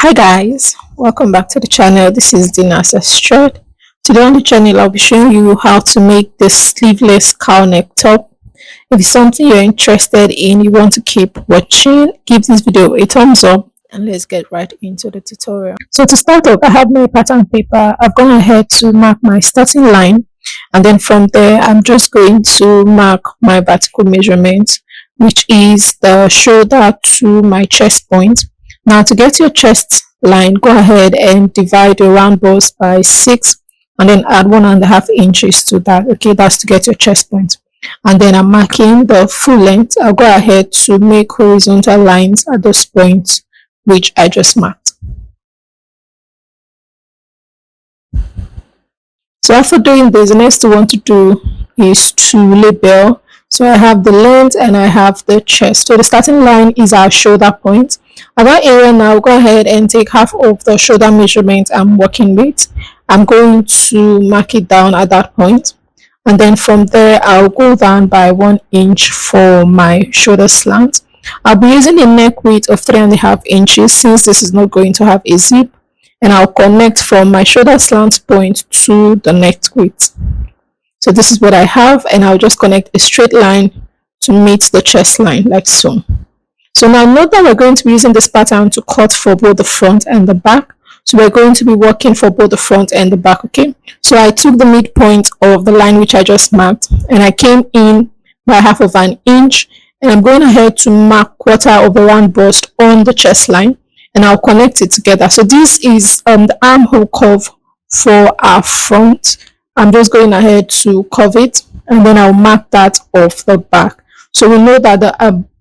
Hi guys, welcome back to the channel. This is Dina Straight. Today on the channel I'll be showing you how to make this sleeveless cow neck top. If it's something you're interested in, you want to keep watching, give this video a thumbs up and let's get right into the tutorial. So to start off, I have my pattern paper. I've gone ahead to mark my starting line, and then from there I'm just going to mark my vertical measurement, which is the shoulder to my chest point. Now to get your chest line, go ahead and divide your round bust by 6 and then add 1.5 inches to that. Okay, that's to get your chest point. And then I'm marking the full length. I'll go ahead to make horizontal lines at those points which I just marked. So after doing this, the next thing I want to do is to label. So I have the length and I have the chest. So the starting line is our shoulder point. At that area now, go ahead and take half of the shoulder measurement I'm working with. I'm going to mark it down at that point. And then from there, I'll go down by 1 inch for my shoulder slant. I'll be using a neck width of 3.5 inches since this is not going to have a zip. And I'll connect from my shoulder slant point to the neck width. So this is what I have, and I'll just connect a straight line to meet the chest line like so. So now note that we're going to be using this pattern to cut for both the front and the back. So we're going to be working for both the front and the back, okay? So I took the midpoint of the line which I just marked and I came in by 1/2 inch, and I'm going ahead to mark 1/4 of a round bust on the chest line and I'll connect it together. So this is the armhole curve for our front. I'm just going ahead to curve it and then I'll mark that off the back. So we know that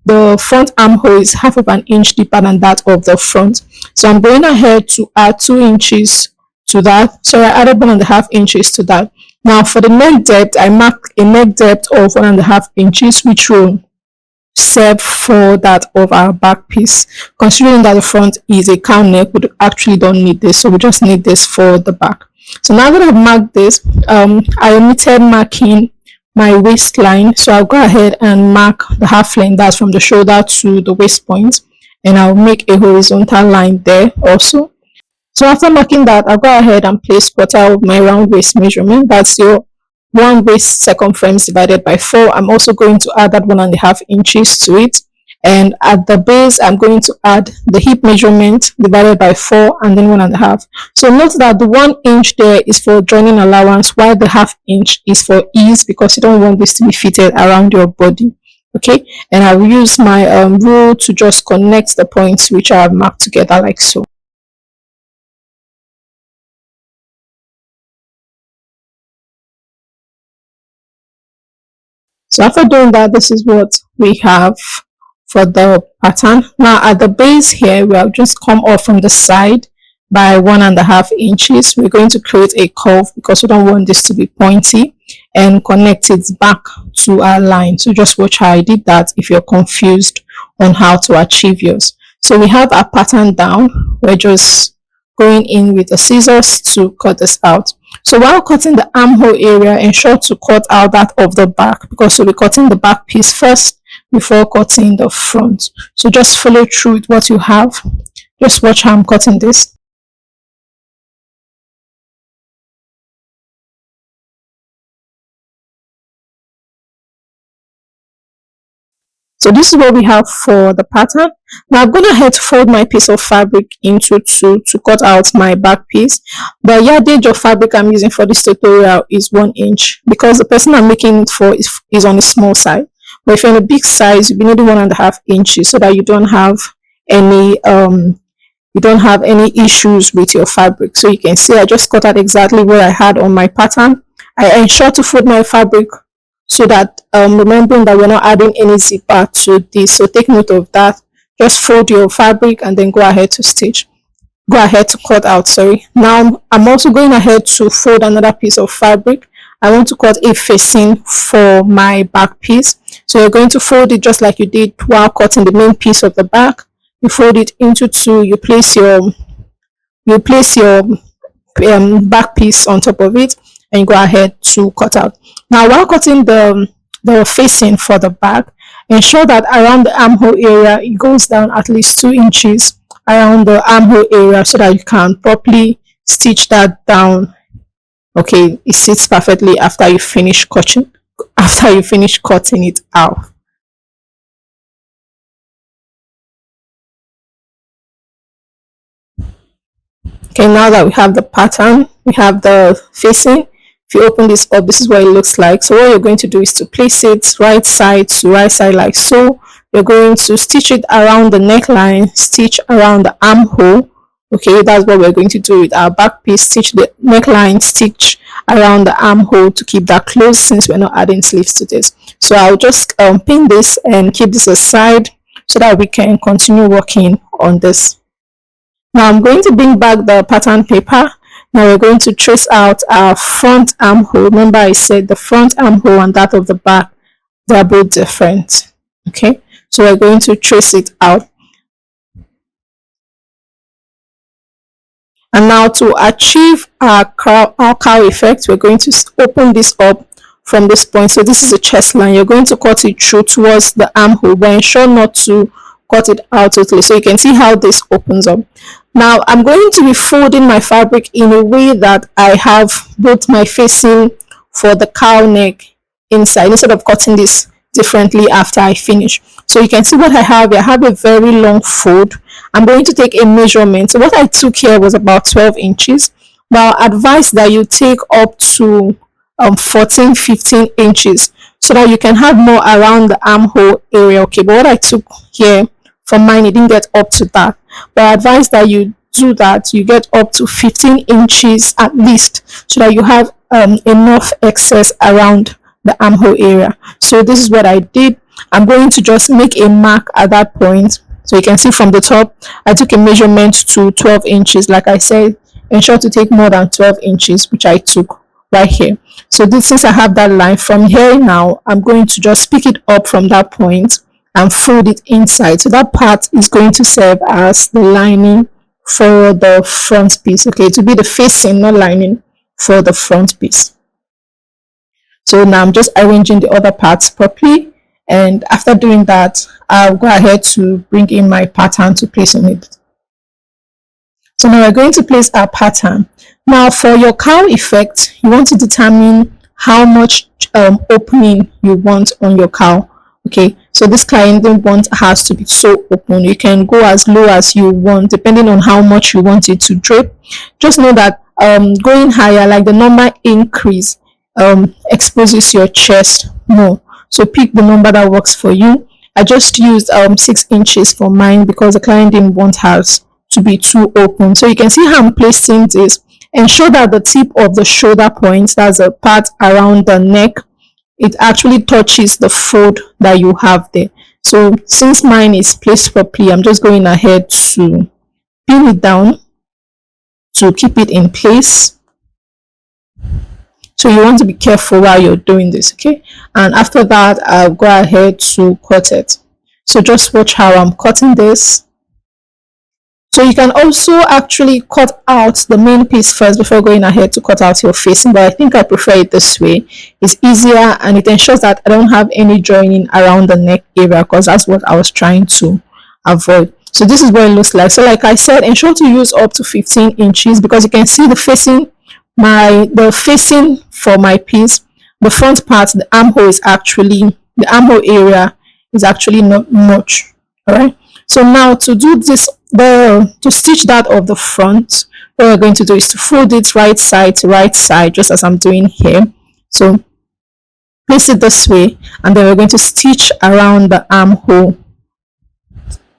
the front armhole is 1/2 inch deeper than that of the front. So I'm going ahead to add 2 inches to that. So I added 1.5 inches to that. Now for the neck depth, I marked a neck depth of 1.5 inches, which will serve for that of our back piece. Considering that the front is a cow neck, we actually don't need this. So we just need this for the back. So now that I've marked this, I omitted marking my waistline. So I'll go ahead and mark the half length, that's from the shoulder to the waist point, and I'll make a horizontal line there also. So after marking that, I'll go ahead and place 1/4 of my round waist measurement. That's your one waist circumference divided by 4. I'm also going to add that 1.5 inches to it. And at the base, I'm going to add the hip measurement divided by 4 and then 1.5. So note that the 1 inch there is for joining allowance, while the 1/2 inch is for ease because you don't want this to be fitted around your body. Okay, and I will use my rule to just connect the points which I have marked together like so. So after doing that, this is what we have for the pattern. Now at the base here, we'll just come off from the side by 1.5 inches. We're going to create a curve because we don't want this to be pointy, and connect it back to our line. So just watch how I did that if you're confused on how to achieve yours. So we have our pattern down. We're just going in with the scissors to cut this out. So while cutting the armhole area, ensure to cut out that of the back because we'll be cutting the back piece first before cutting the front. So just follow through with what you have. Just watch how I'm cutting this. So this is what we have for the pattern. Now I'm going ahead to fold my piece of fabric into 2 to cut out my back piece. The yardage of fabric I'm using for this tutorial is 1 inch because the person I'm making it for is on the small side. But if you're on a big size, you'll be needing 1.5 inches so that you don't have any issues with your fabric. So you can see I just cut out exactly where I had on my pattern. I ensure to fold my fabric so that remembering that we're not adding any zipper to this. So take note of that. Just fold your fabric and then go ahead to cut out, sorry. Now I'm also going ahead to fold another piece of fabric. I want to cut a facing for my back piece. So you're going to fold it just like you did while cutting the main piece of the back. You fold it into 2. You place your back piece on top of it and you go ahead to cut out. Now while cutting the facing for the back, ensure that around the armhole area it goes down at least 2 inches around the armhole area so that you can properly stitch that down. Okay, it sits perfectly after you finish cutting it out. Okay, now that we have the pattern, we have the facing. If you open this up, this is what it looks like. So what you're going to do is to place it right side to right side like so. You're going to stitch it around the neckline, stitch around the armhole. Okay, that's what we're going to do with our back piece. Stitch the neckline, stitch around the armhole to keep that closed since we're not adding sleeves to this. So I'll just pin this and keep this aside so that we can continue working on this. Now I'm going to bring back the pattern paper. Now we're going to trace out our front armhole. Remember I said the front armhole and that of the back, they are both different. Okay, so we're going to trace it out. And now to achieve our cowl effect, we're going to open this up from this point. So this is a chest line. You're going to cut it through towards the armhole, but ensure not to cut it out totally. So you can see how this opens up. Now I'm going to be folding my fabric in a way that I have both my facing for the cowl neck inside instead of cutting this differently after I finish. So you can see what I have here. I have a very long fold. I'm going to take a measurement. So what I took here was about 12 inches. Now I advise that you take up to 14-15 inches so that you can have more around the armhole area. Okay, but what I took here for mine, it didn't get up to that, but I advise that you do that, you get up to 15 inches at least so that you have enough excess around the armhole area. So this is what I did. I'm going to just make a mark at that point. So you can see from the top I took a measurement to 12 inches. Like I said, ensure to take more than 12 inches, which I took right here. So this, since I have that line from here, now I'm going to just pick it up from that point and fold it inside. So that part is going to serve as the lining for the front piece. Okay, to be the facing, not lining, for the front piece. So now I'm just arranging the other parts properly, and after doing that I'll go ahead to bring in my pattern to place on it. So now we're going to place our pattern. Now for your cowl effect, you want to determine how much opening you want on your cowl. Okay, so this client don't want has to be so open. You can go as low as you want depending on how much you want it to drape. Just know that going higher, like the number increase, exposes your chest more. So pick the number that works for you. I just used 6 inches for mine because the client didn't want hers to be too open. So you can see how I'm placing this. Ensure that the tip of the shoulder point, that's the part around the neck, it actually touches the fold that you have there. So since mine is placed properly, I'm just going ahead to pin it down to keep it in place. So you want to be careful while you're doing this, okay? And after that I'll go ahead to cut it. So just watch how I'm cutting this. So you can also actually cut out the main piece first before going ahead to cut out your facing, but I think I prefer it this way. It's easier and it ensures that I don't have any joining around the neck area, because that's what I was trying to avoid. So this is what it looks like. So like I said, ensure to use up to 15 inches because you can see the facing, the facing for my piece, the front part, the armhole area is actually not much. All right. So now to do this, to stitch that of the front, what we're going to do is to fold it right side to right side, just as I'm doing here. So place it this way, and then we're going to stitch around the armhole.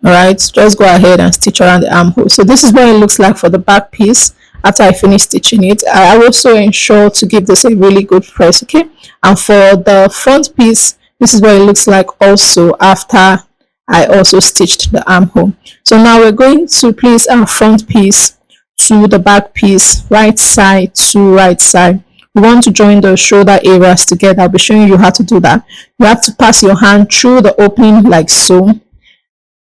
All right, just go ahead and stitch around the armhole. So this is what it looks like for the back piece. After I finish stitching it, I also ensure to give this a really good press. Okay, and for the front piece, this is what it looks like also after I also stitched the armhole. So now we're going to place our front piece to the back piece, right side to right side. We want to join the shoulder areas together. I'll be showing you how to do that. You have to pass your hand through the opening like so.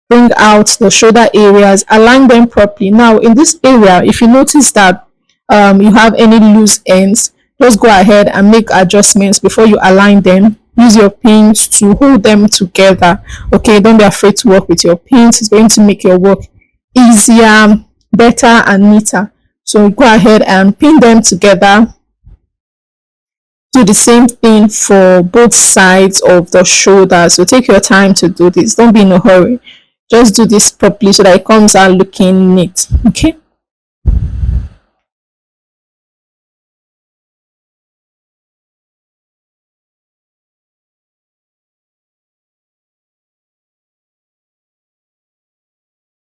Bring out the shoulder areas, align them properly. Now in this area, if you notice that you have any loose ends, just go ahead and make adjustments before you align them. Use your pins to hold them together. Okay, don't be afraid to work with your pins. It's going to make your work easier, better and neater. So go ahead and pin them together. Do the same thing for both sides of the shoulder. So take your time to do this. Don't be in a hurry. Just do this properly so that it comes out looking neat. Okay.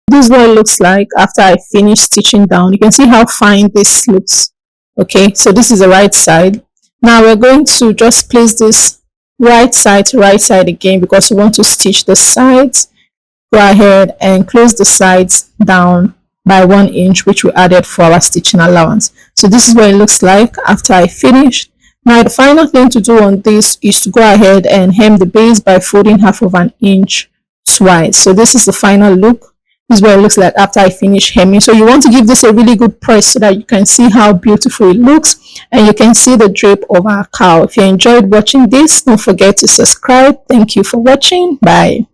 This is what it looks like after I finish stitching down. You can see how fine this looks. Okay, so this is the right side. Now we're going to just place this right side to right side again because we want to stitch the sides. Go ahead and close the sides down by 1 inch, which we added for our stitching allowance. So this is what it looks like after I finished. Now the final thing to do on this is to go ahead and hem the base by folding half of an inch twice. So this is the final look. This is what it looks like after I finish hemming. So you want to give this a really good press so that you can see how beautiful it looks and you can see the drape of our cowl. If you enjoyed watching this, don't forget to subscribe. Thank you for watching. Bye.